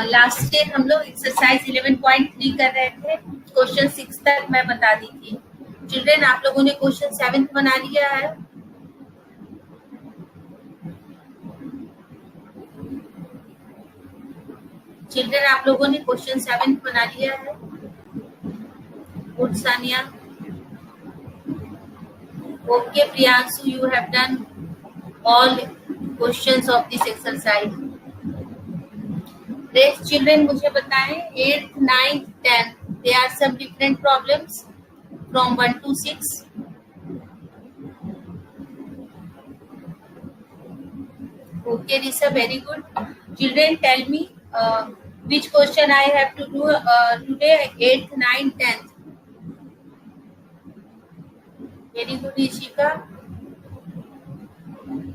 Last day हम लोग exercise 11.3 कर रहे थे। क्वेश्चन 6 तक मैं बता दी थी। चिल्ड्रेन, आप लोगों ने क्वेश्चन 7 बना लिया है? चिल्ड्रेन, आप लोगों ने क्वेश्चन 7 बना लिया है? Good Sania. Okay Priyanshu, you have done all questions of this exercise. Rest children, मुझे बताएं 8th, 9th, 10th there are some different problems from 1 to 6. Okay Risa, very good. Children, tell me which question I have to do today, 8th, 9th, 10th. Very good Ishika.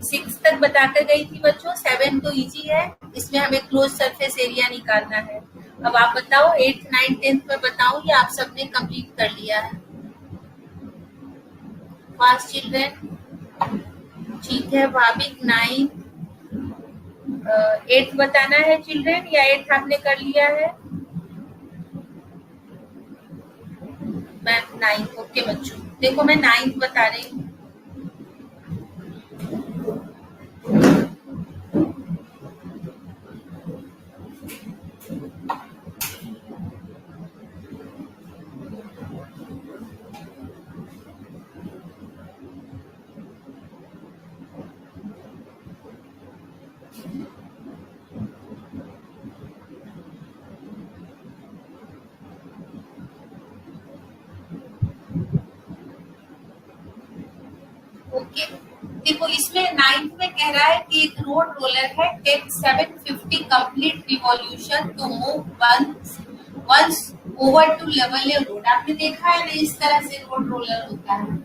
6 तक बताकर गई थी बच्चों। 7 तो easy है, इसमें हमें close surface area निकालना है। अब आप बताओ 8th, 9th, 10th में बताऊं या आप सबने कंप्लीट कर लिया है? Fast children. ठीक है भाविक, 9th, 8th बताना है चिल्ड्रेन, या 8th आपने कर लिया है? मैं 9th। ओके बच्चों, देखो मैं 9th बता रही हूँ। ओके, देखो इसमें 9th में कह रहा है कि एक रोड रोलर है, take 750 complete revolution to move once over to level a road. आपने देखा है ना, इस तरह से रोड रोलर होता है।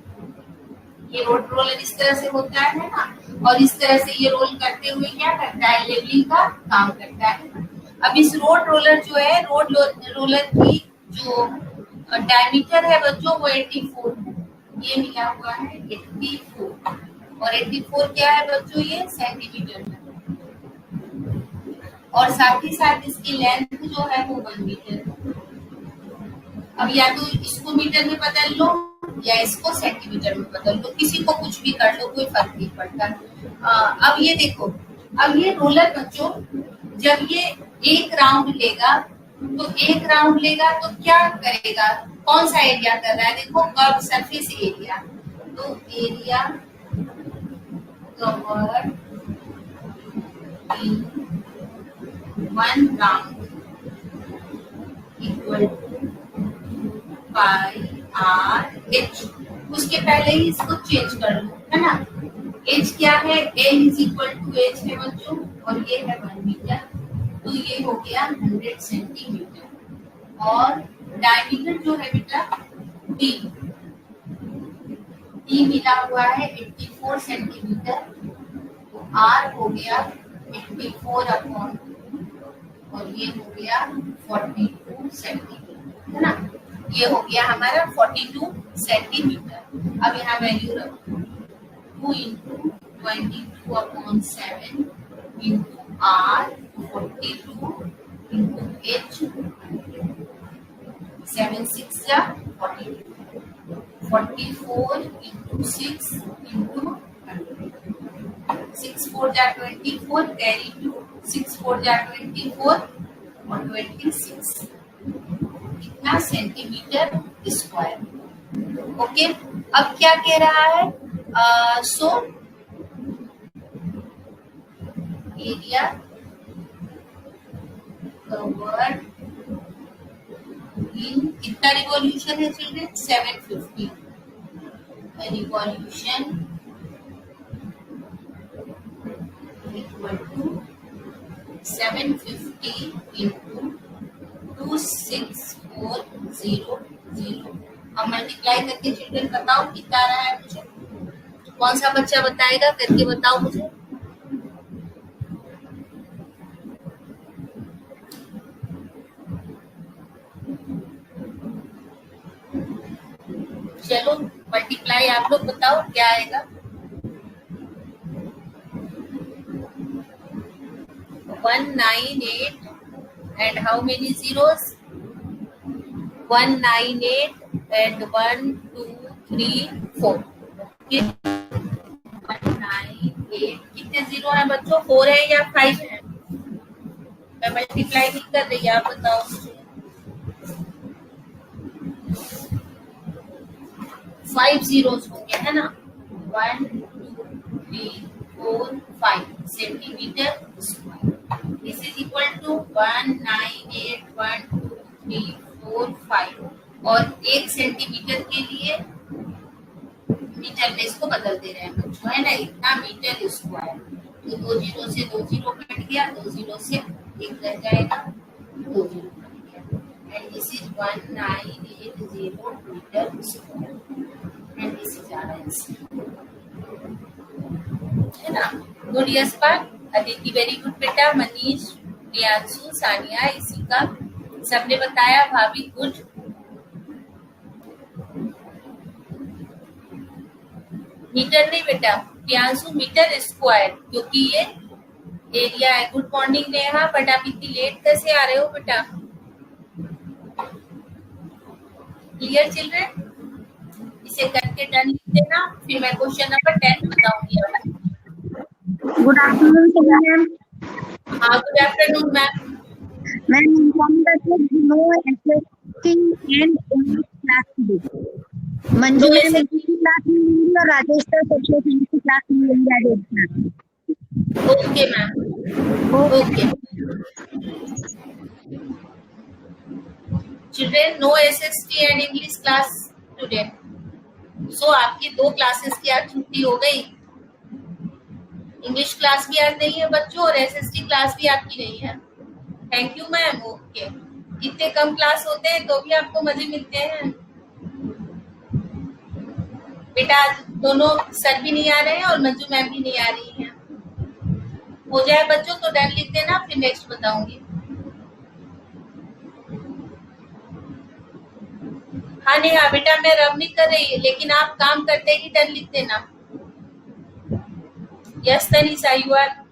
ये रोड रोलर इस तरह से होता है ना, और इस तरह से ये रोल करते हुए क्या करता है, लेवलिंग का काम करता है। अब इस रोड रोलर जो है, रोड रोलर की जो डायमीटर है बच्चों वो 84 है। ये मिला हुआ है 84, और 84 क्या है बच्चों, ये सेंटीमीटर में, और साथ ही साथ इसकी लेंथ जो है वो 1 मीटर। अब या तो इसको मीटर में बदल लो या इसको सेंटीमीटर में बदल लो, किसी को कुछ भी कर लो, कोई फर्क नहीं पड़ता। अब ये देखो, अब ये रोलर बच्चों जब ये एक राउंड लेगा तो क्या करेगा, कौन सा एरिया कर रहा है, देखो कर्व सरफेस एरिया। तो area covered in 1 round equal to pi r h. उसके पहले ही इसको चेंज कर लो, है ना। एच क्या है, ए इज इक्वल टू एच है बच्चों, और ये है 1 मीटर, तो ये हो गया 100 सेंटीमीटर। और डायमीटर जो है बेटा डी मिला हुआ है 84 सेंटीमीटर, तो आर हो गया 84 अपॉन, और ये हो गया 42 सेंटीमीटर, है ना। ये हो गया हमारा 42 सेंटीमीटर। अब यहाँ वैल्यू रखो, 2 into 22 upon 7 into r 42 into h, 7 6 जा 42, 44 इंटू 6 इंटू 6 4 जा 24, कैरी 2, 6 4 जा 24 और 26, कितना सेंटीमीटर स्क्वायर। ओके, अब क्या कह रहा है, सो एरिया कवर्ड इन, कितना रिवॉल्यूशन है children, 750 revolution equal to 750 into 26400। अब मल्टीप्लाई करके चिल्ड्रन बताओ कितना आ रहा है मुझे, कौन सा बच्चा बताएगा, करके बताओ मुझे। चलो मल्टीप्लाई आप लोग बताओ क्या आएगा। 198 and how many zeros? 198 and 1 2 3 4. Okay. 198 कितने जीरो है बच्चों? 4 है या 5 है? मैं मल्टीप्लाई नहीं कर रही, आप बताओ मुझे। 5 zeros होंगे है ना? 1 2 3 4 5 centimetre square. This is equal to 1981234 और 1 सेंटीमीटर के लिए मीटर में इसको बदल दे रहे हैं बच्चों, है ना? इतना मीटर स्क्वायर। तो 2 जीरो से 2 जीरो कट गया, 2 जीरो से 1 रह जाएगा, 2 जीरो कट गया। And this is 1980 metre square and this is our answer, है ना? Good Yashpal, Aditi very good बेटा, मनीष, प्रियांशु, सानिया, इसिका सबने बताया, भाभी गुड। मीटर नहीं बेटा, प्रियांशु मीटर स्क्वायर, क्योंकि ये एरिया है। गुड मॉर्निंग नेहा, बट आप इतनी लेट कैसे आ रहे हो बेटा? Clear children? इसे करके डन लिख देना, फिर मैं क्वेश्चन नंबर 10 बताऊंगी। Good afternoon ma'am. हाँ good afternoon ma'am. Ma'am inform that no SST and English class today. Manju ma'am की क्लास में लेंगी और राजेश सर सोशल साइंस की क्लास में लेंगे आज एक क्लास। Okay ma'am, okay. Children no SST and English class today. So आपकी 2 क्लासेस की आज छुट्टी हो गई। इंग्लिश क्लास भी आज नहीं है बच्चों और एसएसटी क्लास भी आपकी नहीं है। Thank you ma'am. ओके, इतने कम क्लास होते हैं तो भी आपको मजे मिलते हैं बेटा। आज दोनों सर भी नहीं आ रहे हैं और मंजू मैम भी नहीं आ रही हैं। हो जाए बच्चों तो डन लिख देना, फिर नेक्स्ट बताऊंगी। हाँ नेहा बेटा, मैं रब नहीं कर रही, लेकिन आप काम करते ही डन लिख देना। Yes Tanisha, you are.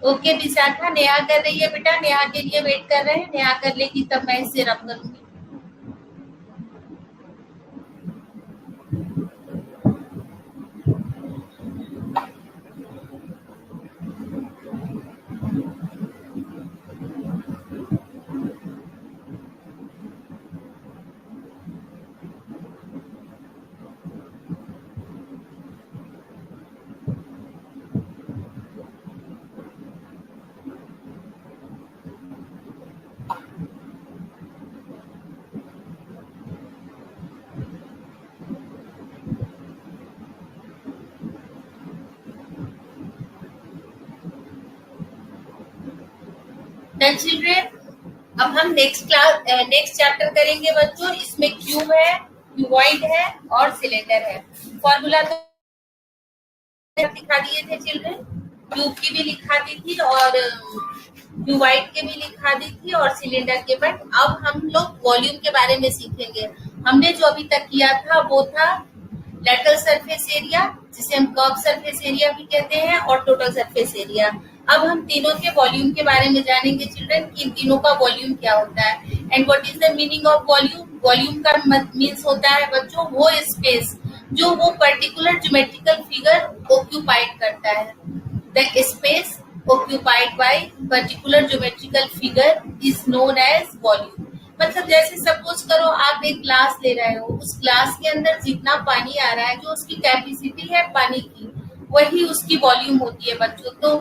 Okay Vishakha, Neha कर रही है बेटा, नेहा के लिए वेट कर रहे हैं। नेहा कर लेगी तब मैं इससे रब करूंगी। चिल्ड्रेन, अब हम नेक्स्ट चैप्टर करेंगे बच्चों। इसमें क्यूब है, क्यूबॉइड है और सिलेंडर है। फॉर्मूला तो दिखा दिए थे चिल्ड्रेन, क्यूब की भी लिखा दी थी और क्यूबॉइड के भी लिखा दी थी और सिलेंडर के। बट अब हम लोग वॉल्यूम के बारे में सीखेंगे। हमने जो अभी तक किया था वो था लेटरल सरफेस एरिया, जिसे हम कर्व सरफेस एरिया भी कहते हैं, और टोटल सरफेस एरिया। अब हम तीनों के वॉल्यूम के बारे में जानेंगे चिल्ड्रन, कि इन तीनों का वॉल्यूम क्या होता है and what is the meaning of volume. Volume का मीन्स होता है बच्चों वो स्पेस जो वो पर्टिकुलर ज्योमेट्रिकल फिगर ऑक्यूपाइड करता है। The space occupied by particular geometrical figure is known as volume। मतलब जैसे सपोज करो आप एक ग्लास ले रहे हो, उस ग्लास के अंदर जितना पानी आ रहा है, जो उसकी कैपेसिटी है पानी की, वही उसकी वॉल्यूम होती है बच्चों। तो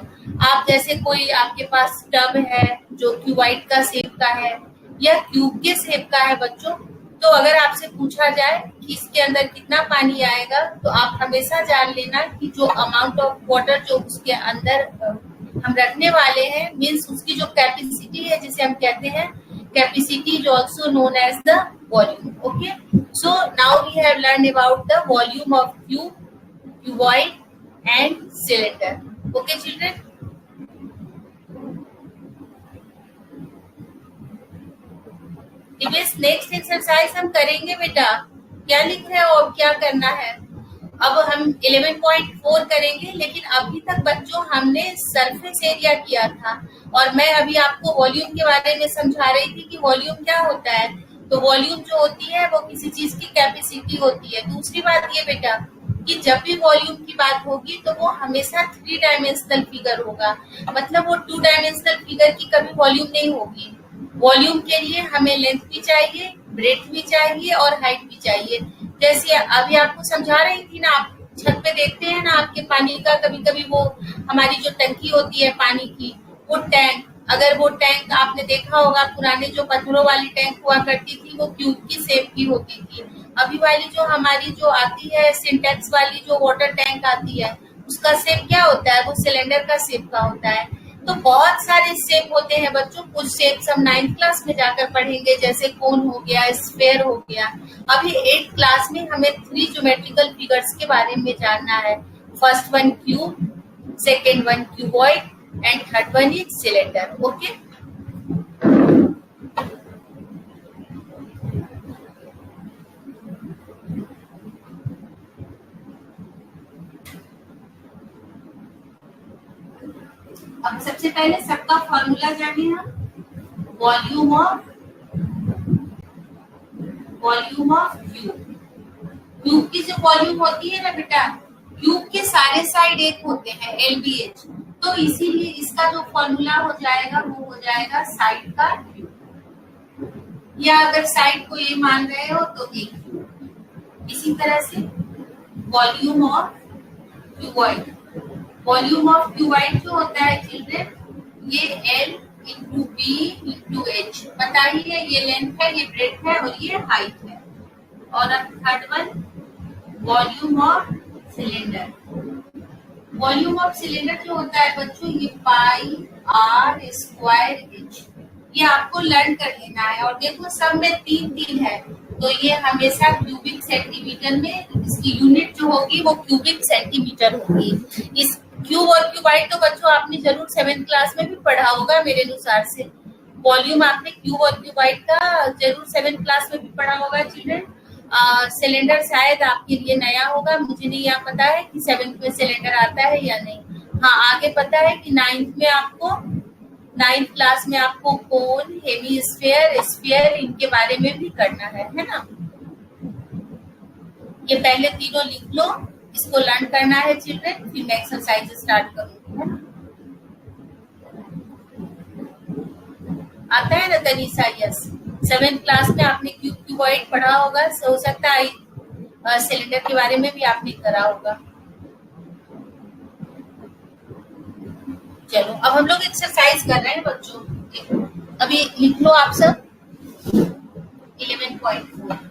आप जैसे कोई आपके पास टब है जो क्यूबॉइड का शेप का है या क्यूब के शेप का है बच्चों, तो अगर आपसे पूछा जाए कि इसके अंदर कितना पानी आएगा, तो आप हमेशा जान लेना कि जो अमाउंट ऑफ वाटर जो उसके अंदर हम रखने वाले हैं, मीन्स उसकी जो कैपेसिटी है, जिसे हम कहते हैं capacity, is also known as the volume. Okay, so now we have learn about the volume of cube, cuboid and cylinder. Okay children, next exercise हम करेंगे बेटा क्या लिख रहे हो और क्या करना है। अब हम 11.4 करेंगे, लेकिन अभी तक बच्चों हमने सरफेस एरिया किया था और मैं अभी आपको वॉल्यूम के बारे में समझा रही थी कि वॉल्यूम क्या होता है। तो वॉल्यूम जो होती है वो किसी चीज की कैपेसिटी होती है। दूसरी बात ये बेटा कि जब भी वॉल्यूम की बात होगी तो वो हमेशा 3 डायमेंशनल फिगर होगा, मतलब वो 2 डायमेंशनल फिगर की कभी वॉल्यूम नहीं होगी। वॉल्यूम के लिए हमें लेंथ भी चाहिए, ब्रेथ भी चाहिए और हाइट भी चाहिए। जैसे अभी आपको समझा रही थी ना, आप छत पे देखते हैं ना आपके पानी का, कभी कभी वो हमारी जो टंकी होती है पानी की, वो टैंक, अगर वो टैंक आपने देखा होगा, पुराने जो पत्थरों वाली टैंक हुआ करती थी वो क्यूब की शेप की होती थी। अभी वाली जो हमारी जो आती है सिंटेक्स वाली जो वाटर टैंक आती है, उसका शेप क्या होता है, वो सिलेंडर का शेप का होता है। तो बहुत सारे शेप होते हैं बच्चों, कुछ शेप हम 9th क्लास में जाकर पढ़ेंगे, जैसे कोन हो गया, स्फेयर हो गया। अभी 8th क्लास में हमें 3 ज्योमेट्रिकल फिगर्स के बारे में जानना है। First one cube, second one cuboid and third one is cylinder. Okay, अब सबसे पहले सबका फॉर्मूला जाने हम। वॉल्यूम ऑफ क्यूब, क्यूब की जो वॉल्यूम होती है ना बेटा, क्यूब के सारे साइड एक होते हैं LBH, तो इसीलिए इसका जो फॉर्मूला हो जाएगा वो हो जाएगा साइड का क्यूब, या अगर साइड को ये मान रहे हो तो एक क्यूब। इसी तरह से volume of cuboid, volume of cuboid जो होता है चिल्ड्रन, ये L into B into h, पता ही है, ये लेंथ है, ये ब्रेथ है और ये हाइट है। और अब third one volume of cylinder, volume of cylinder जो होता है बच्चों, ये पाई आर स्क्वायर एच, ये आपको लर्न कर लेना है। और देखो सब में 3 है, तो ये हमेशा क्यूबिक सेंटीमीटर में, इसकी यूनिट जो होगी वो क्यूबिक सेंटीमीटर होगी। इस क्यूब और क्यूबाइड तो बच्चों आपने जरूर 7th क्लास में भी पढ़ा होगा मेरे अनुसार से। वॉल्यूम आपने क्यूब और क्यूबाइड का जरूर 7th क्लास में भी पढ़ा होगा चिल्ड्रन। सिलेंडर शायद आपके लिए नया होगा, मुझे नहीं यहाँ पता है कि 7th में सिलेंडर आता है या नहीं। हाँ, आगे पता है कि 9th क्लास में आपको कोन, हेमीस्फीयर, स्फीयर, इनके बारे में भी करना है ना। ये पहले तीनों लिख लो, इसको लर्न करना है चिल्ड्रन, फिर मैं एक्सरसाइज स्टार्ट करूंगी, है ना। आता है ना तनीषा? यस, 7th क्लास में आपने क्यूब क्यूबॉइड पढ़ा होगा, हो सकता है सिलेंडर के बारे में भी आपने करा होगा। चलो अब हम लोग एक्सरसाइज कर रहे हैं बच्चों, अभी लिख लो आप सब 11.4।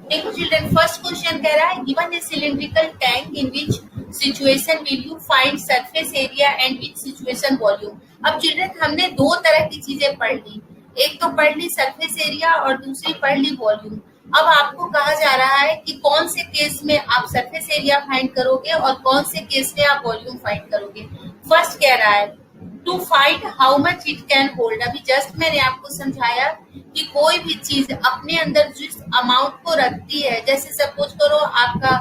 देखो चिल्ड्रन, फर्स्ट क्वेश्चन कह रहा है given A cylindrical tank in which situation will you find surface area and which situation volume. अब चिल्ड्रन हमने 2 तरह की चीजें पढ़ ली, एक तो पढ़ ली सरफेस एरिया और दूसरी पढ़ ली वॉल्यूम। अब आपको कहा जा रहा है कि कौन से केस में आप सरफेस एरिया फाइंड करोगे और कौन से केस में आप वॉल्यूम फाइंड करोगे। फर्स्ट कह रहा है to find how much it can hold. अभी जस्ट मैंने आपको समझाया कि कोई भी चीज अपने अंदर जिस अमाउंट को रखती है, जैसे सपोज करो आपका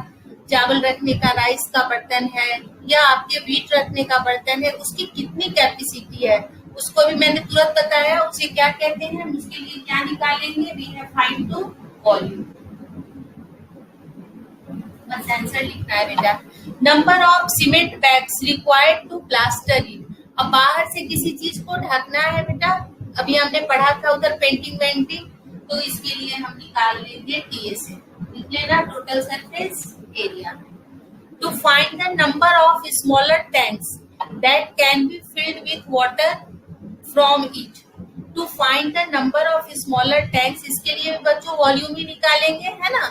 चावल रखने का राइस का बर्तन है या आपके व्हीट रखने का बर्तन है, उसकी कितनी कैपेसिटी है उसको भी मैंने तुरंत बताया, उसे क्या कहते हैं, हम उसके लिए क्या निकालेंगे, we have find to volume. बस आंसर लिखना है बेटा। Number of cement bags required to plaster it. अब बाहर से किसी चीज को ढकना है बेटा, अभी हमने पढ़ा था उधर पेंटिंग वेंटिंग, तो इसके लिए हम निकाल लेंगे टीए से, लिख लेना total surface area. To find the number of smaller tanks that can be filled with water from it. To find the number of smaller tanks, इसके लिए बच्चों वॉल्यूम ही निकालेंगे, है ना।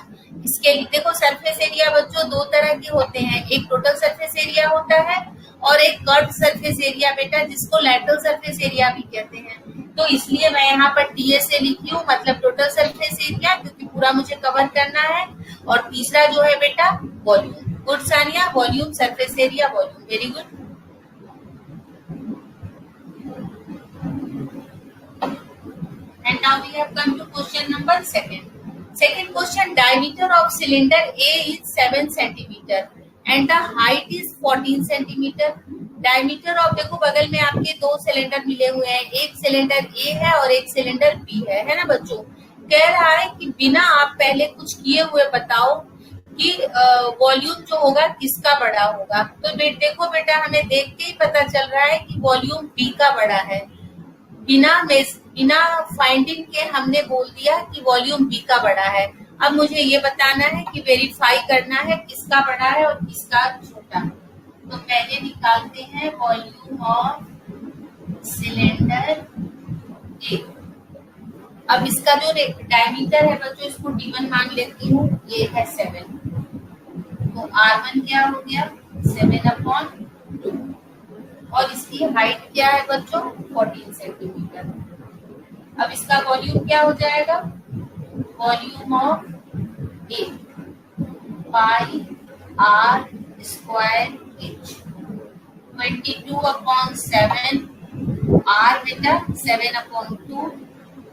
इसके लिए देखो सरफेस एरिया बच्चों 2 तरह के होते हैं, एक टोटल सरफेस एरिया होता है और एक कर्व सरफेस एरिया बेटा, जिसको लैटरल सरफेस एरिया भी कहते हैं। तो इसलिए मैं यहाँ पर टीए से लिखी हूँ, मतलब टोटल सरफेस एरिया, क्योंकि पूरा मुझे कवर करना है। और तीसरा जो है बेटा volume. Good Sania, volume, surface area, volume, very good. And now we have come to question number second. Second question, diameter of cylinder A is 7 centimeter and the height is 14 centimeter. Diameter of, देखो बगल में आपके दो cylinder मिले हुए हैं, एक cylinder A है और एक सिलेंडर B है ना बच्चों। कह रहा है कि बिना आप पहले कुछ किए हुए बताओ कि वॉल्यूम जो होगा किसका बड़ा होगा। तो देखो बेटा, हमें देख के ही पता चल रहा है कि वॉल्यूम B का बड़ा है। बिना फाइंडिंग के हमने बोल दिया कि वॉल्यूम बी का बड़ा है। अब मुझे ये बताना है कि वेरीफाई करना है किसका बड़ा है और किसका छोटा है। तो पहले निकालते हैं वॉल्यूम ऑफ सिलेंडर ए। अब इसका जो डायमीटर है बच्चों, इसको D1 मान लेती हूँ, ये है 7। तो R1 क्या हो गया 7/2 और इसकी हाइट क्या है बच्चों 14 सेंटीमीटर। अब इसका वॉल्यूम क्या हो जाएगा, volume of a pi r square h 22/7 r बेटा 7/2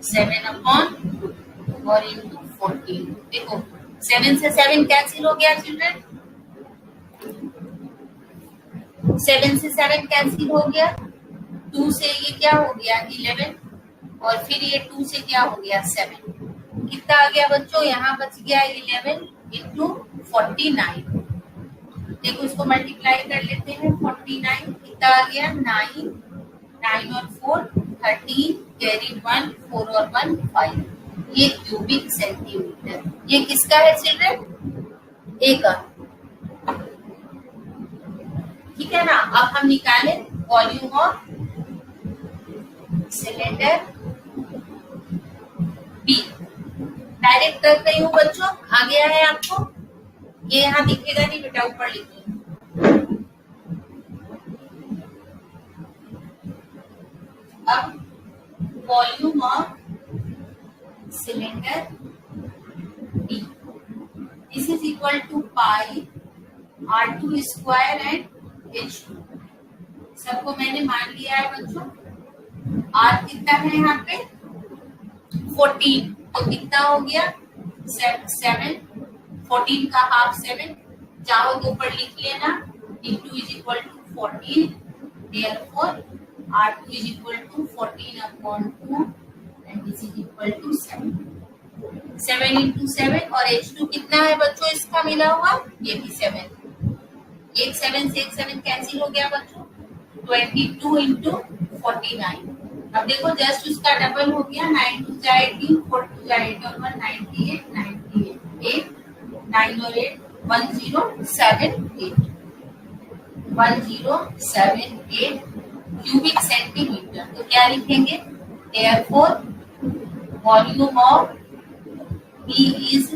7/2 और इंटू 14। देखो 7 से 7 कैंसिल हो गया चिल्ड्रन, 7 से 7 कैंसिल हो गया, 2 से ये क्या हो गया 11 और फिर ये 2 से क्या हो गया 7। कितना आ गया बच्चों, यहाँ बच गया 11 इंटू 49। देखो इसको मल्टीप्लाई कर लेते हैं, 49 कितना आ गया 9 9 और 4 13 कैरी 1 4 और 1 5। ये क्यूबिक सेंटीमीटर। ये किसका है चिल्ड्रन, ए का, ठीक है ना। अब हम निकाले volume of cylinder B. Direct कर रही हूँ बच्चों, आ गया है आपको, ये यहाँ दिखेगा नहीं बेटा, ऊपर लिखिए। अब volume of cylinder B, this is equal to pi R2 square and H2। सबको मैंने मान लिया है बच्चों। R कितना है यहाँ पे 14, तो कितना हो गया 7, 14 का हाफ 7, चाहो तो ऊपर लिख लेना, D2 is equal to 14, therefore R2 is equal to 14/2 and this is equal to 7। 7 into 7 और H2 कितना है बच्चों इसका मिला हुआ, ये भी 7। एक 7 से एक 7 कैंसिल हो गया बच्चों, 22 इंटू 49। अब देखो जस्ट उसका डबल हो गया, 9 2 जा 18, 4 2 जा 8 और 1 98 98 8 9 और 8 1078 1078 क्यूबिक सेंटीमीटर। तो क्या लिखेंगे, therefore volume of B is,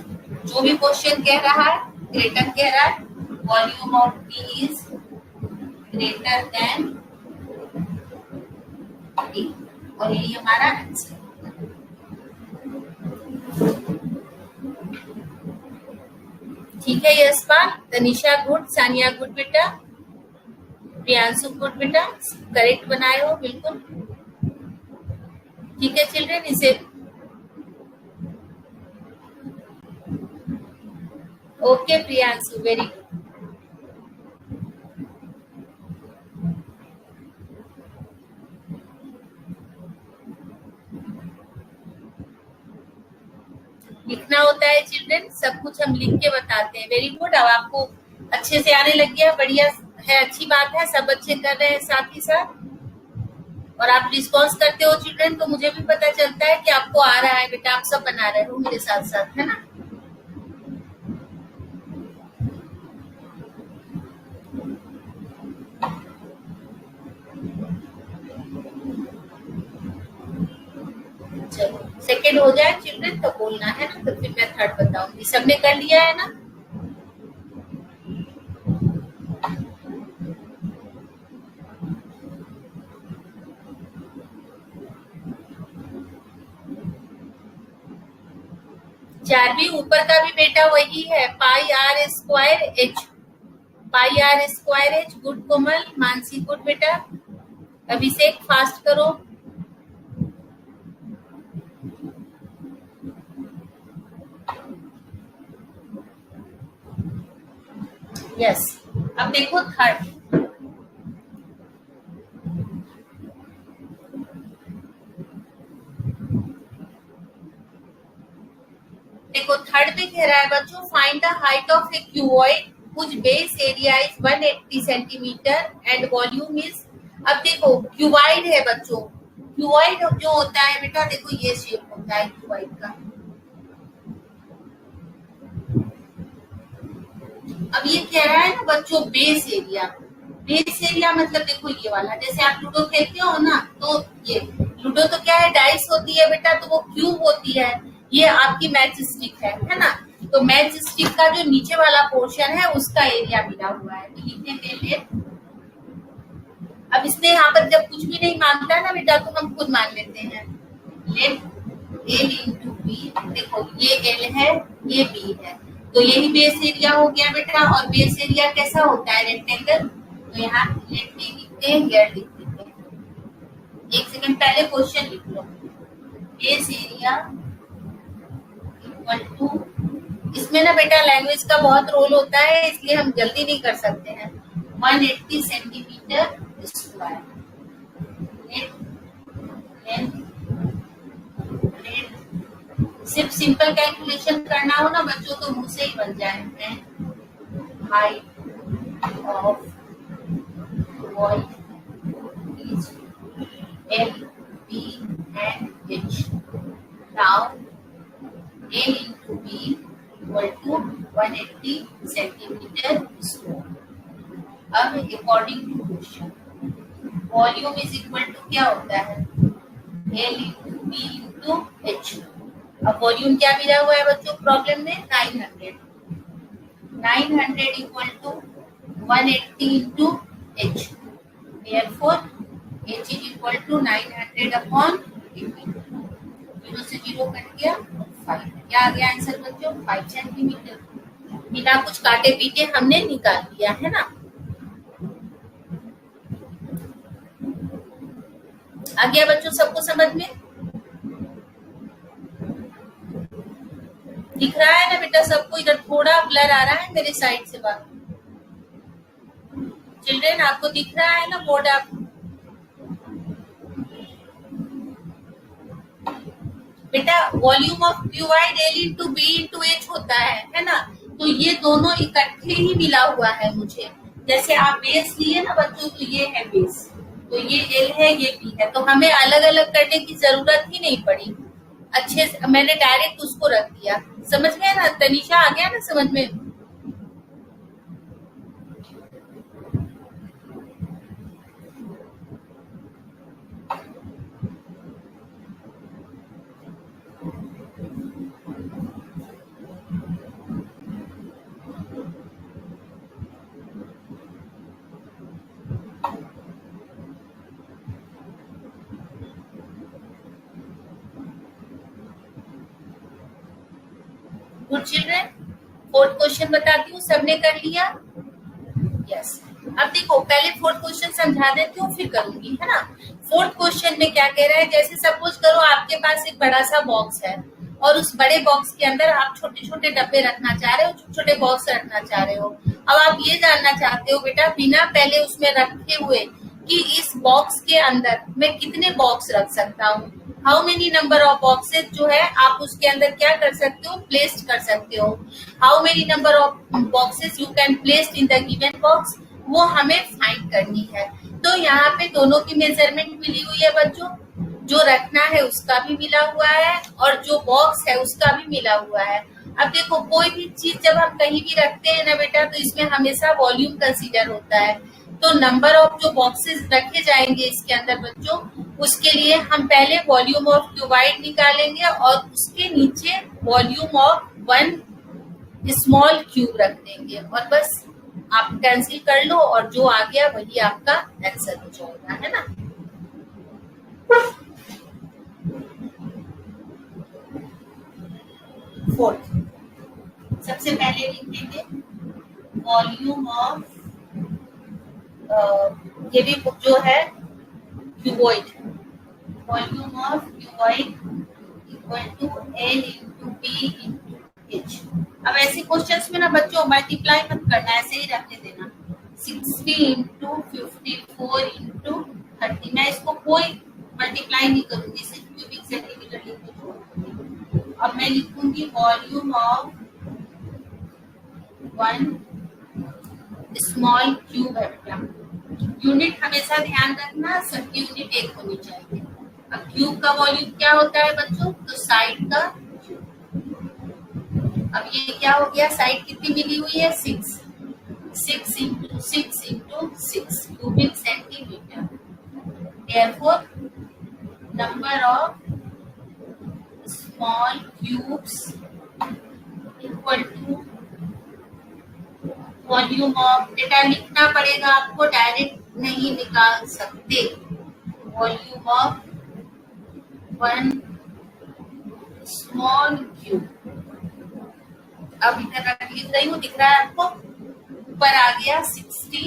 जो भी क्वेश्चन कह रहा है ग्रेटर कह रहा है, volume of B is greater than A, और यही हमारा आंसर। ठीक है यशपाल, तनिषा गुड, सानिया गुड बेटा, प्रियांशु गुड बेटा, करेक्ट बनाए हो बिल्कुल। ठीक है चिल्ड्रन, इसे ओके प्रियांशु, वेरी गुड। लिखना होता है चिल्ड्रन, सब कुछ हम लिख के बताते हैं। वेरी गुड, अब आपको अच्छे से आने लग गया, बढ़िया है, अच्छी बात है, सब अच्छे कर रहे हैं साथ ही साथ, और आप रिस्पॉन्स करते हो चिल्ड्रन, तो मुझे भी पता चलता है कि आपको आ रहा है बेटा, आप सब बना रहे हो मेरे साथ साथ, है ना। चलो सेकेंड हो जाए चिल्ड्रन तो बोलना है ना, तो फिर मैं थर्ड बताऊंगी। सबने कर लिया है ना, चारवीं ऊपर का भी बेटा वही है, pi r square h, pi r square h. Good Komal, Mansi good बेटा, अभिषेक फास्ट करो। यस। अब देखो थर्ड, देखो थर्ड में कह रहा है बच्चों, find the height of A cuboid which base area is 180 centimetre and volume is. अब देखो क्यूबॉइड है बच्चों, क्यूबॉइड जो होता है बेटा, देखो ये शेप होता है क्यूबॉइड का। अब ये कह रहा है ना बच्चों बेस एरिया, बेस एरिया मतलब देखो ये वाला, जैसे आप लूडो खेलते हो ना, तो ये लूडो तो क्या है, डाइस होती है बेटा, तो वो क्यूब होती है, ये आपकी मैच स्टिक है ना। तो मैच स्टिक का जो नीचे वाला पोर्शन है उसका एरिया मिला हुआ है, तो लिखते हैं लेट। अब इसने यहाँ पर जब कुछ भी नहीं मांगता है ना बेटा, तो हम खुद मान लेते हैं लेट एल इंटू बी। देखो ये एल है, ये बी है, तो यही बेस एरिया हो गया बेटा। और बेस एरिया कैसा होता है, रेक्टेंगल, तो यहाँ लेट नहीं लिखते हैं, हियर लिख देते हैं। एक सेकंड पहले क्वेश्चन लिख लो, बेस एरिया इक्वल टू, इसमें ना बेटा लैंग्वेज का बहुत रोल होता है, इसलिए हम जल्दी नहीं कर सकते हैं, 180 सेंटीमीटर स्क्वायर। सिर्फ सिंपल कैलकुलेशन करना हो ना बच्चों तो मुंह से ही बन जाए। Height of void is L B and H. Now L into B equal to 180 centimetre square. अब according to question volume is equal to क्या होता है, L into B into H. अब वॉल्यूम क्या मिला हुआ है बच्चों प्रॉब्लम में, 900। 900 equal to 180 into H, therefore h is equal to 900 upon 80। 0 से 0 कट गया 5। क्या आ गया आंसर बच्चों, 5 सेंटीमीटर। बिना कुछ काटे पीटे हमने निकाल दिया है ना। आ गया बच्चों सबको समझ में, दिख रहा है ना बेटा सबको, इधर थोड़ा ब्लर आ रहा है मेरे साइड से बात। चिल्ड्रेन आपको दिख रहा है ना बोर्ड, आप बेटा volume of cuboid L into B into H होता है ना, तो ये दोनों इकट्ठे ही मिला हुआ है मुझे। जैसे आप बेस लिए ना बच्चों, तो ये है बेस, तो ये एल है, ये बी है, तो हमें अलग अलग करने की जरूरत ही नहीं पड़ी, अच्छे से मैंने डायरेक्ट उसको रख दिया। समझ गए ना तनिषा, आ गया ना समझ में। गुड चिल्ड्रेन, फोर्थ क्वेश्चन बताती हूँ, सबने कर लिया, यस। अब देखो पहले फोर्थ क्वेश्चन समझा देती हूँ फिर करूंगी, है ना। फोर्थ क्वेश्चन में क्या कह रहा है, जैसे सपोज करो आपके पास एक बड़ा सा बॉक्स है और उस बड़े बॉक्स के अंदर आप छोटे छोटे डब्बे रखना चाह रहे हो, छोटे छोटे बॉक्स रखना चाह रहे हो। अब आप ये जानना चाहते हो बेटा बिना पहले उसमें रखे हुए कि इस बॉक्स के अंदर मैं कितने बॉक्स रख सकता हूँ, how many number of boxes जो है आप उसके अंदर क्या कर सकते हो, प्लेस कर सकते हो। How many number of boxes you can place in the given box, वो हमें फाइंड करनी है। तो यहाँ पे दोनों की मेजरमेंट मिली हुई है बच्चों, जो रखना है उसका भी मिला हुआ है और जो बॉक्स है उसका भी मिला हुआ है। अब देखो कोई भी चीज जब हम कहीं भी रखते हैं ना बेटा, तो इसमें हमेशा वॉल्यूम कंसीडर होता है। तो नंबर ऑफ जो बॉक्सेस रखे जाएंगे इसके अंदर बच्चों, उसके लिए हम पहले वॉल्यूम ऑफ क्यूबॉइड निकालेंगे और उसके नीचे volume of one small cube रख देंगे और बस आप कैंसिल कर लो और जो आ गया वही आपका आंसर हो जाएगा, है ना। फोर्थ, सबसे पहले लिखेंगे वॉल्यूम ऑफ ये भी जो है cuboid, volume of cuboid equal to L into B into H. अब ऐसे क्वेश्चंस में ना बच्चों मल्टीप्लाई मत करना, ऐसे ही रखने देना। 60 इंटू 54 इंटू 30, मैं इसको कोई मल्टीप्लाई नहीं करूंगी, सिर्फ क्यूबिक सेंटीमीटर लिख के छोड़ूंगी। अब मैं लिखूंगी volume of one small cube है बेटा। यूनिट हमेशा ध्यान रखना, सबकी यूनिट एक होनी चाहिए। अब क्यूब का वॉल्यूम क्या होता है बच्चों, तो साइड का। अब ये क्या हो गया, साइड कितनी मिली हुई है, 6 into 6 cubic centimetre. Therefore, number of small cubes equal to volume of, data लिखना पड़ेगा आपको, डायरेक्ट नहीं निकाल सकते। Volume of one small cube. अब इधर लिख रही हूँ, दिख रहा है आपको, ऊपर आ गया 60,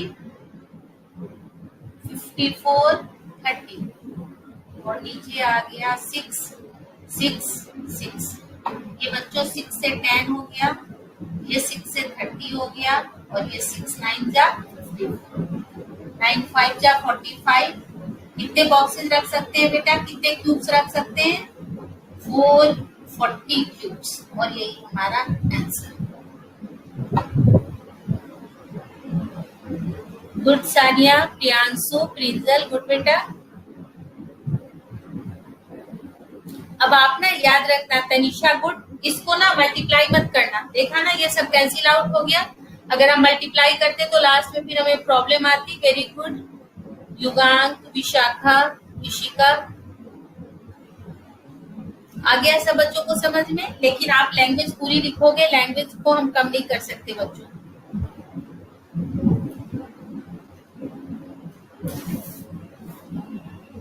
54, 30 और नीचे आ गया 6, 6। ये बच्चों 6 से 10 हो गया, ये 6 से 30 हो गया और ये 6 9 जा 9 5 जा 45। कितने बॉक्सेस रख सकते हैं बेटा, कितने क्यूब्स रख सकते हैं, 440 क्यूब्स। और यही हमारा answer. Good Saniya, Priyanshu, Prinjal, good बेटा। अब आप ना याद रखना, तनिषा गुड, इसको ना मल्टीप्लाई मत करना। देखा ना, ये सब कैंसिल आउट हो गया। अगर हम मल्टीप्लाई करते तो लास्ट में फिर हमें प्रॉब्लम आती। वेरी गुड युगांक, विशाखा, विशिका, आ गया सब बच्चों को समझ में। लेकिन आप लैंग्वेज पूरी लिखोगे, लैंग्वेज को हम कम नहीं कर सकते बच्चों।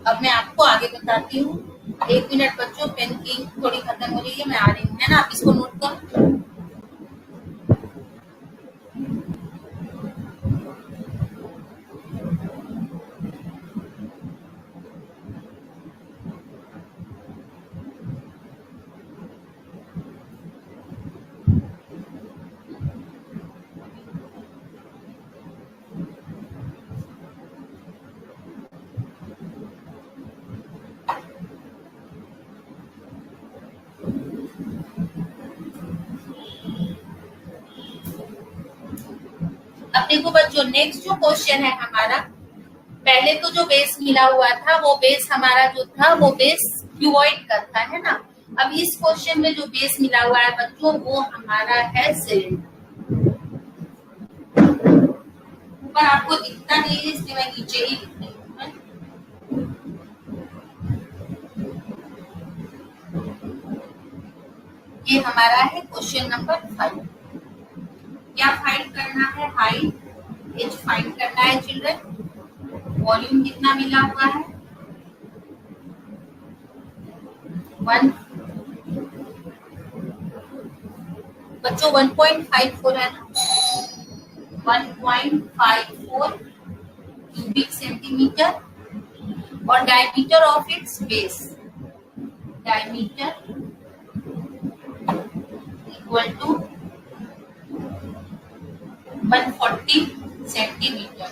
अब मैं आपको आगे बताती हूँ। 1 मिनट बच्चों, पेन की थोड़ी खत्म हो रही है, मैं आ रही हूँ, है ना, आप इसको नोट करो। अब देखो बच्चों, नेक्स्ट जो क्वेश्चन है हमारा, पहले तो जो बेस मिला हुआ था वो बेस हमारा जो था वो बेस क्यूबॉइड का था, है ना। अब इस क्वेश्चन में जो बेस मिला हुआ है बच्चों वो हमारा है सिलेंडर। ऊपर आपको दिखता नहीं है इसलिए मैं नीचे ही लिख रही हूँ। ये हमारा है क्वेश्चन नंबर 5। क्या फाइंड करना है, हाइट, एज फाइंड करना है चिल्ड्रन। वॉल्यूम कितना मिला हुआ है, 1 बच्चों 1.54 है ना, 1.54 क्यूबिक सेंटीमीटर। और diameter of its base, diameter equal to 140 centimetre.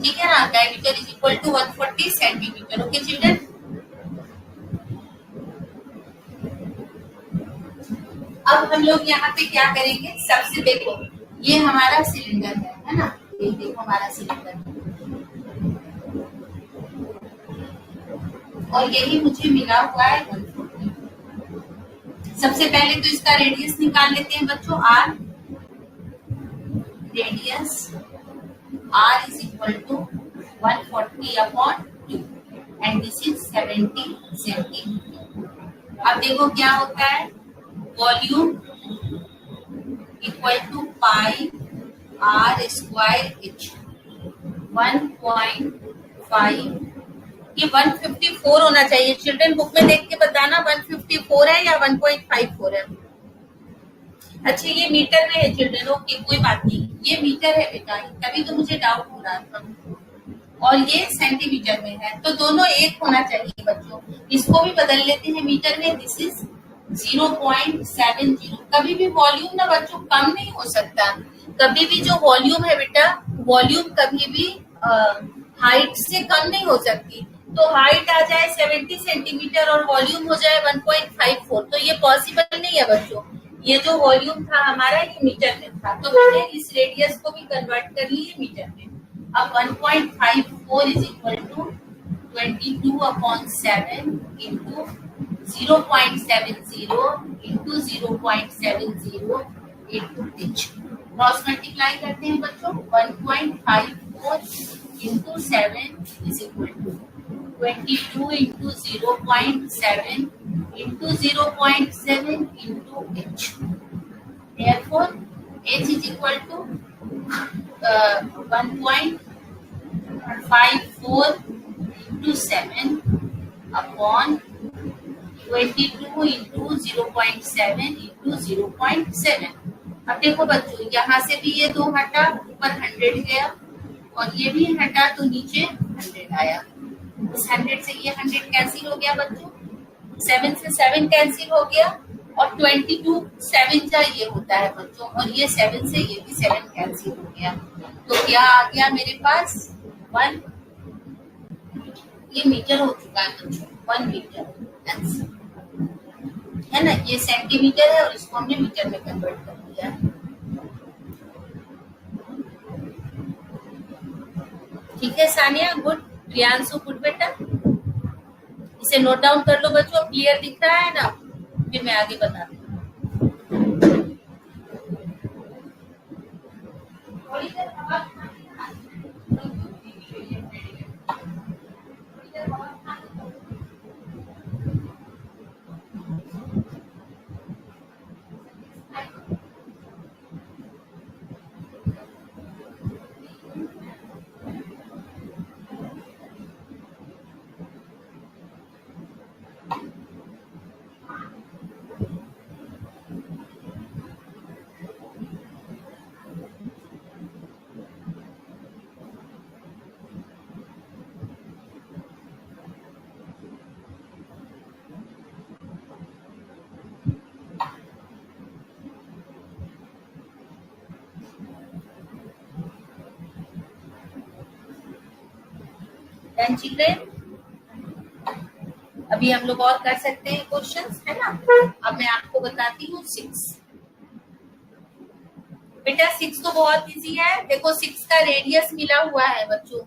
ठीक है ना, diameter is equal to 140 centimetre. Okay children. अब हम लोग यहाँ पे क्या करेंगे, सबसे देखो ये हमारा सिलेंडर है ना, ये देखो हमारा सिलेंडर है और यही मुझे मिला हुआ है 140। सबसे पहले तो इसका रेडियस निकाल लेते हैं बच्चों, R. Radius r is equal to 140 upon 2 and this is 70 centimetre. अब देखो क्या होता है, volume equal to pi r square h, 1.5, ये 154 होना चाहिए चिल्ड्रन। बुक में देख के बताना 154 है या 1.54 है। अच्छा ये मीटर में है चिल्ड्रन, ओके कोई बात नहीं, ये मीटर है बेटा, तभी तो मुझे डाउट हो रहा था। और ये सेंटीमीटर में है, तो दोनों एक होना चाहिए बच्चों। इसको भी बदल लेते हैं मीटर में, दिस इज 0.70 कभी भी वॉल्यूम ना बच्चों कम नहीं हो सकता। कभी भी जो वॉल्यूम है बेटा, वॉल्यूम कभी भी हाइट से कम नहीं हो सकती। तो हाइट आ जाए 70 सेंटीमीटर और वॉल्यूम हो जाए 1.54, तो ये पॉसिबल नहीं है बच्चों। ये जो वॉल्यूम था हमारा ये मीटर में था, तो मैंने इस रेडियस को भी कन्वर्ट कर लिए मीटर में। अब 1.54 is equal to 22/7 into 0.70 into 0.70 into inch. Cross multiply करते हैं बच्चों। 1.54 into 7 is equal to 22 into 0.7 into 0.7 into h। Therefore, h is equal to 1.54 into 7 upon 22 into 0.7 into 0.7। अब देखो बच्चों, यहाँ से भी ये 2 हटा, ऊपर 100 गया और ये भी हटा तो नीचे 100 आया। इस 100 से ये 100 कैंसिल हो गया बच्चों, 7 से 7 कैंसिल हो गया और 22 7 का ये होता है बच्चों, और ये 7 से ये भी 7 कैंसिल हो गया। तो क्या आ गया मेरे पास 1। ये मीटर हो चुका है बच्चों, 1 मीटर है ना। ये सेंटीमीटर है और इसको हमने मीटर में कन्वर्ट कर दिया है। ठीक है सानिया, गुड। प्रियांशु गुड बेटा। इसे नोट डाउन कर लो बच्चों। क्लियर दिख रहा है ना, फिर मैं आगे बताती हूँ। थोड़ी देर हवा खानी है। 10 चिल्ड्रेन। अभी हम लोग और कर सकते हैं क्वेश्चंस, है ना। अब मैं आपको बताती हूँ 6। बेटा 6 तो बहुत इजी है। देखो 6 का रेडियस मिला हुआ है बच्चों।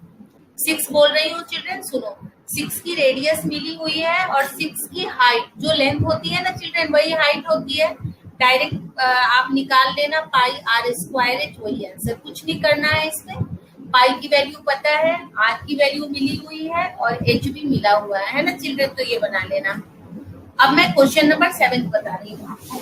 6 बोल रही हूँ चिल्ड्रेन, सुनो। 6 की रेडियस मिली हुई है और 6 की हाइट, जो लेंथ होती है ना चिल्ड्रेन, वही हाइट होती है। डायरेक्ट आप निकाल लेना, पाई r स्क्वायर h, वही आंसर। कुछ नहीं करना है इसमें। पाई की वैल्यू पता है, आर की वैल्यू मिली हुई है और एच भी मिला हुआ है ना चिल्ड्रेन, तो ये बना लेना। अब मैं क्वेश्चन नंबर 7 बता रही हूँ आपको।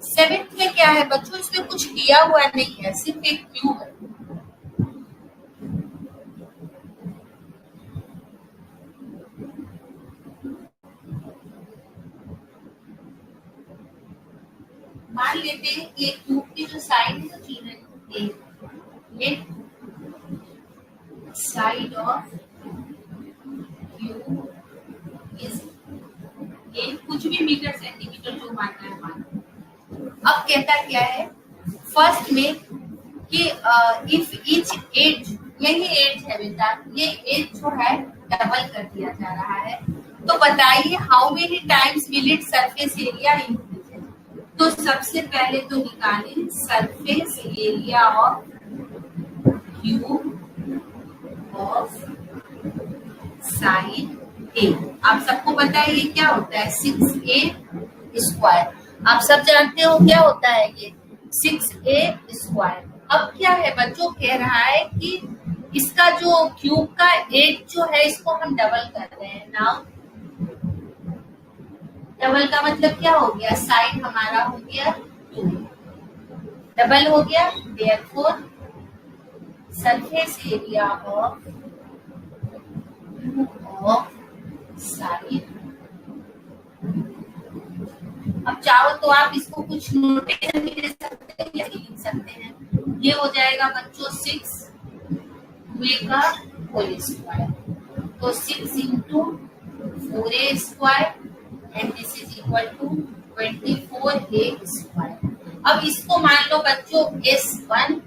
सेवेंथ में क्या है बच्चों, इसमें कुछ दिया हुआ नहीं है, सिर्फ एक क्यूब है। मान लेते हैं कि एक क्यूब की जो साइड है तो चिल्ड्रन ये साइड ऑफ क्यूब इज ये कुछ भी मीटर सेंटीमीटर जो मानना है मानना। अब कहता क्या है फर्स्ट में कि इफ ईच एज, यही एज है बेटा, ये एज जो है डबल कर दिया जा रहा है, तो बताइए how many times will it surface area increase. तो सबसे पहले तो निकालें surface area of cube of side a. आप सबको पता है ये क्या होता है, 6a स्क्वायर। आप सब जानते हो क्या होता है ये 6a स्क्वायर। अब क्या है बच्चों, कह रहा है कि इसका जो क्यूब का एज जो है इसको हम डबल कर रहे हैं। नाउ डबल का मतलब क्या हो गया, साइड हमारा हो गया 2, डबल हो गया। Therefore surface area of side. अब चाहो तो आप इसको कुछ नोटेशन भी दे सकते हैं या लिख सकते हैं। ये हो जाएगा बच्चों 6 का होल स्क्वायर, तो 6 into 4a square and this is equal to 24a square. अब इसको मान लो बच्चों S1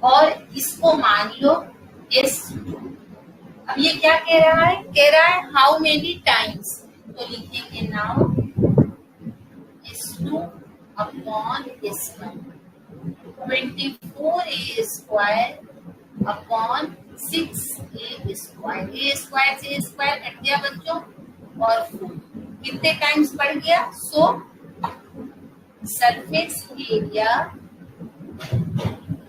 और इसको मान लो S2। अब ये क्या कह रहा है? कह रहा है हाउ मेनी टाइम्स, तो लिखेंगे now S2 upon S1 24a square upon 6a square. A square से ए स्क्वायर कट गया बच्चों और 4 कितने टाइम्स बढ़ गया? सो surface area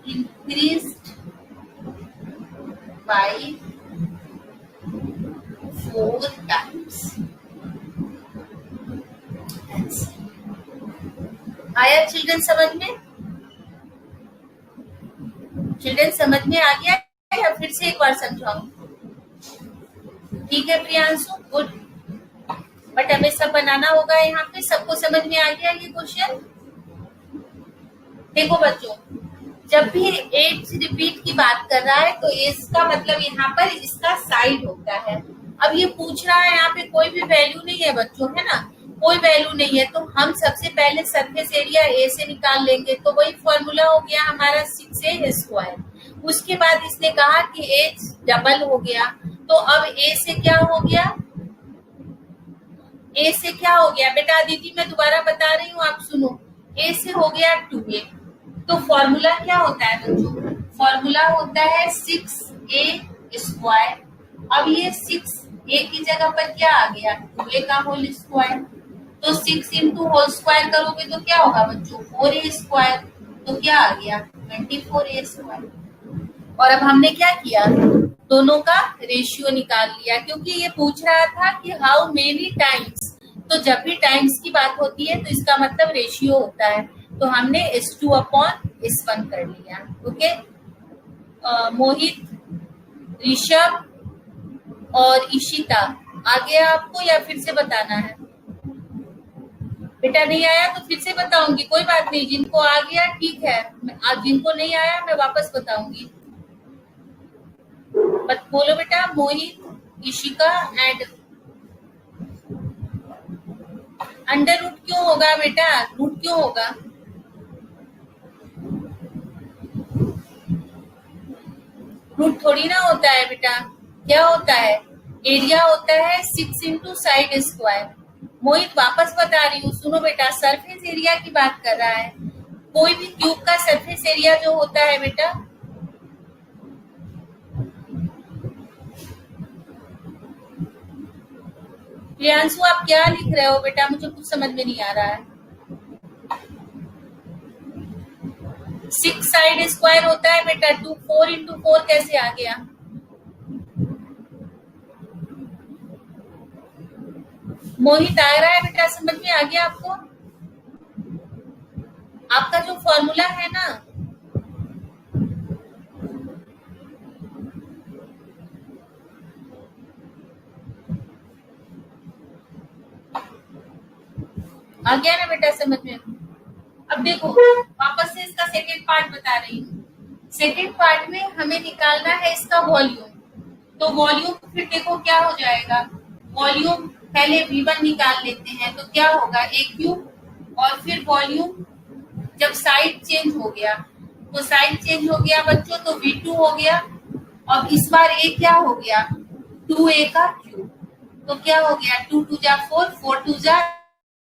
increased by 4 times. आया चिल्ड्रन समझ में? चिल्ड्रन समझ में आ गया या फिर से एक बार समझाऊं? ठीक है प्रियांशु, गुड। बट हमें सब बनाना होगा यहाँ पे। सबको समझ में आ गया ये क्वेश्चन? देखो बच्चों, जब भी एज रिपीट की बात कर रहा है तो एज का मतलब यहाँ पर इसका साइड होता है। अब ये पूछ रहा है यहाँ पे कोई भी वैल्यू नहीं है बच्चों, है ना, कोई वैल्यू नहीं है, तो हम सबसे पहले सरफेस एरिया ए से निकाल लेंगे। तो वही फॉर्मूला हो गया हमारा 6a स्क्वायर। उसके बाद इसने कहा कि एज डबल हो गया, तो अब ए से क्या हो गया? ए से क्या हो गया बेटा? दीदी मैं दोबारा बता रही हूँ, आप सुनो। ए से हो गया 2a, तो फॉर्मूला क्या होता है बच्चों? फॉर्मूला होता है 6a स्क्वायर। अब ये 6a की जगह पर क्या आ गया? 2a का होल स्क्वायर। तो 6 इंटू होल स्क्वायर करोगे तो क्या होगा बच्चों? 4a square. तो क्या आ गया? 24a square. और अब हमने क्या किया? दोनों का रेशियो निकाल लिया, क्योंकि ये पूछ रहा था कि हाउ मेनी टाइम्स। तो जब भी टाइम्स की बात होती है तो इसका मतलब रेशियो होता है। तो हमने S2 अपॉन S1 कर लिया। ओके, मोहित, ऋषभ और इशिता आ गया आपको या फिर से बताना है? बेटा नहीं आया तो फिर से बताऊंगी, कोई बात नहीं। जिनको आ गया ठीक है, जिनको नहीं आया मैं वापस बताऊंगी। बोलो बेटा। मोहित, इशिका एंड अंडर रूट क्यों होगा बेटा? रूट क्यों होगा? रूट थोड़ी ना होता है बेटा। क्या होता है? एरिया होता है 6 इंटू साइड स्क्वायर। मोहित वापस बता रही हूँ, सुनो बेटा, सरफेस एरिया की बात कर रहा है। कोई भी क्यूब का सरफेस एरिया जो होता है बेटा, प्रियांशु आप क्या लिख रहे हो बेटा? मुझे कुछ समझ में नहीं आ रहा है। 6 साइड स्क्वायर होता है बेटा। 4 इंटू 4 कैसे आ गया? मोहित आ रहा है बेटा? समझ में आ गया आपको? आपका जो फॉर्मूला है ना, आ गया ना बेटा समझ में? अब देखो वापस से इसका सेकेंड पार्ट बता रही हूँ। सेकेंड पार्ट में हमें निकालना है इसका वॉल्यूम। तो वॉल्यूम फिर देखो क्या हो जाएगा। वॉल्यूम पहले V1 निकाल लेते हैं, तो क्या होगा? a क्यूब, और फिर वॉल्यूम जब साइड चेंज हो गया, तो साइड चेंज हो गया बच्चों, तो V2 हो गया। और इस बार a क्या हो गया? 2a का क्यूब। तो क्या हो गया? 2 2 जा 4, 4 2 जा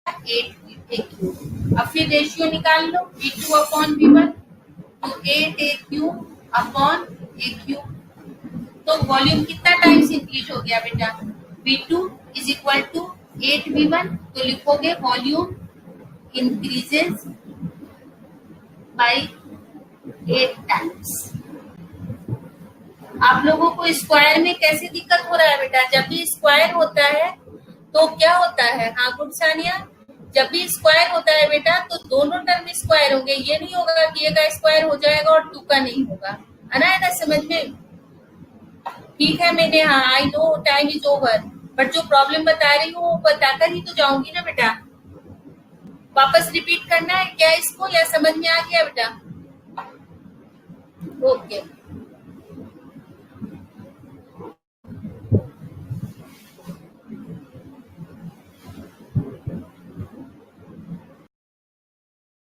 8a क्यूब। अब फिर रेशियो निकाल लो, V2 अपॉन V1, तो 8a cube upon a cube. तो वॉल्यूम कितना टाइम्स इंक्रीज हो गया बेटा? V2 is equal to 8V1। तो लिखोगे वॉल्यूम इंक्रीजेस बाय 8 टाइम्स। आप लोगों को स्क्वायर में कैसे दिक्कत हो रहा है बेटा? जब भी स्क्वायर होता है तो क्या होता है? हाँ गुड सानिया, जब भी स्क्वायर होता है बेटा तो दोनों टर्म स्क्वायर होंगे। ये नहीं होगा कि ए का स्क्वायर हो जाएगा और 2 का नहीं होगा। आना है ना समझ में? ठीक है, मैंने I know time is over, but जो प्रॉब्लम बता रही हूँ वो बताकर ही तो जाऊंगी ना बेटा। वापस रिपीट करना है क्या इसको, या समझ में आ गया बेटा? ओके।